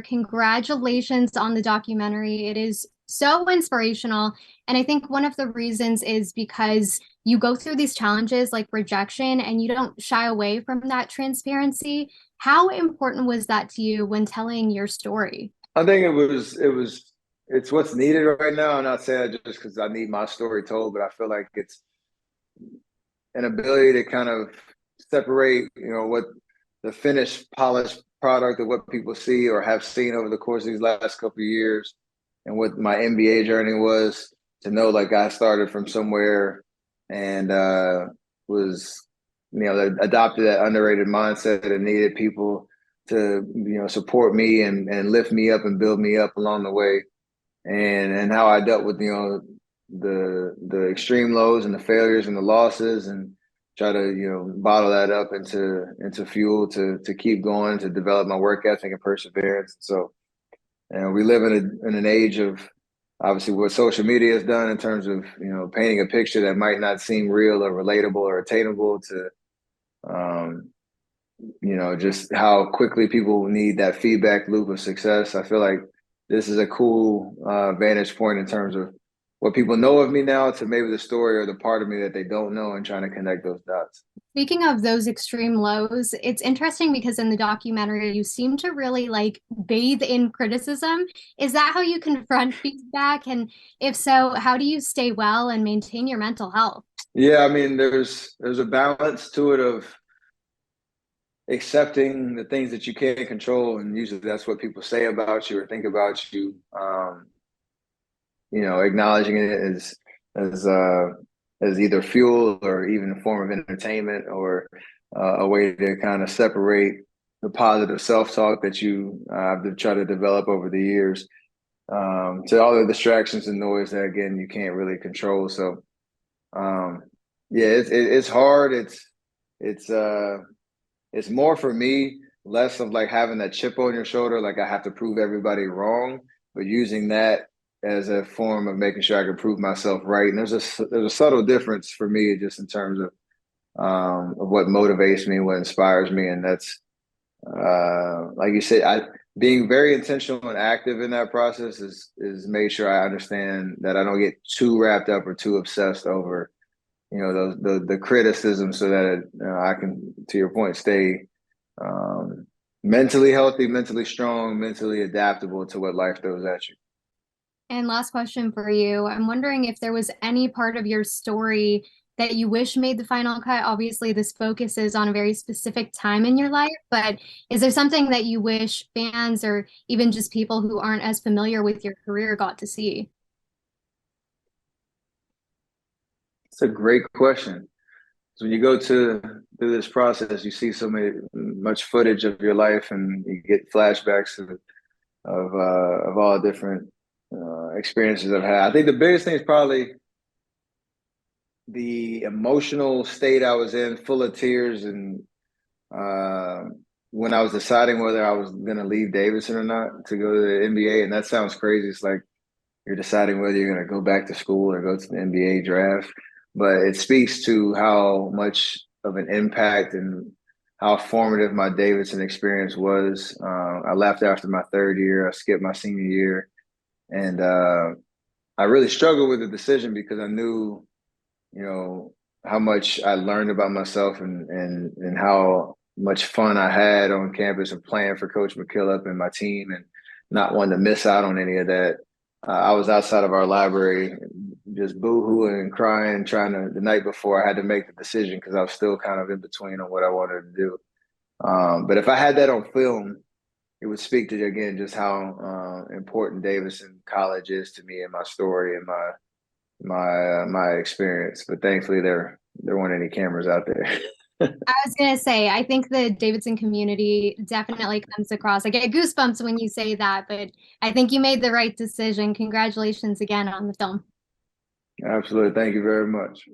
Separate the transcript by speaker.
Speaker 1: Congratulations on the documentary. It is so inspirational. And I think one of the reasons is because you go through these challenges like rejection and you don't shy away from that transparency. How important was that to you when telling your story?
Speaker 2: I think it's what's needed right now. I'm not saying that just because I need my story told, but I feel like it's an ability to kind of separate, what the finished, polished product of what people see or have seen over the course of these last couple of years, and what my NBA journey was. To know, like, I started from somewhere and was, adopted that underrated mindset and needed people to, support me and lift me up and build me up along the way, and how I dealt with, the extreme lows and the failures and the losses, and try to, bottle that up into fuel to keep going, to develop my work ethic and perseverance. So, we live in an age of, obviously, what social media has done in terms of, painting a picture that might not seem real or relatable or attainable to, um, just how quickly people need that feedback loop of success. I feel like this is a cool vantage point in terms of what people know of me now to maybe the story or the part of me that they don't know, and trying to connect those dots.
Speaker 1: Speaking of those extreme lows, it's interesting because in the documentary, you seem to really like bathe in criticism. Is that how you confront feedback? And if so, how do you stay well and maintain your mental health?
Speaker 2: Yeah, I mean, there's a balance to it of accepting the things that you can't control, and usually that's what people say about you or think about you. Acknowledging it as uh, as either fuel or even a form of entertainment, or a way to kind of separate the positive self-talk that you have to try to develop over the years, to all the distractions and noise that, again, you can't really control. So, um, yeah, it's hard. It's it's more for me, less of like having that chip on your shoulder, like I have to prove everybody wrong, but using that as a form of making sure I can prove myself right. And there's a subtle difference for me, just in terms of what motivates me, what inspires me, and that's, like you said, I being very intentional and active in that process is made sure I understand that I don't get too wrapped up or too obsessed over, the criticism, so that I can, to your point, stay mentally healthy, mentally strong, mentally adaptable to what life throws at you.
Speaker 1: And last question for you. I'm wondering if there was any part of your story that you wish made the final cut. Obviously, this focuses on a very specific time in your life, but is there something that you wish fans or even just people who aren't as familiar with your career got to see?
Speaker 2: It's a great question. So when you go through this process, you see much footage of your life, and you get flashbacks of all different experiences I've had. I think the biggest thing is probably the emotional state I was in, full of tears, and uh, when I was deciding whether I was going to leave Davidson or not to go to the NBA. And that sounds crazy. It's like you're deciding whether you're going to go back to school or go to the NBA draft. But it speaks to how much of an impact and how formative my Davidson experience was. I left after my third year. I skipped my senior year, and I really struggled with the decision because I knew, how much I learned about myself, and how much fun I had on campus and playing for Coach McKillop and my team, and not wanting to miss out on any of that. I was outside of our library just boo-hooing and crying, trying to, the night before I had to make the decision, because I was still kind of in between on what I wanted to do. But if I had that on film, it would speak to, again, just how important Davidson College is to me and my story and my experience. But thankfully, there weren't any cameras out there.
Speaker 1: I was gonna say, I think the Davidson community definitely comes across. I get goosebumps when you say that, but I think you made the right decision. Congratulations again on the film.
Speaker 2: Absolutely, thank you very much.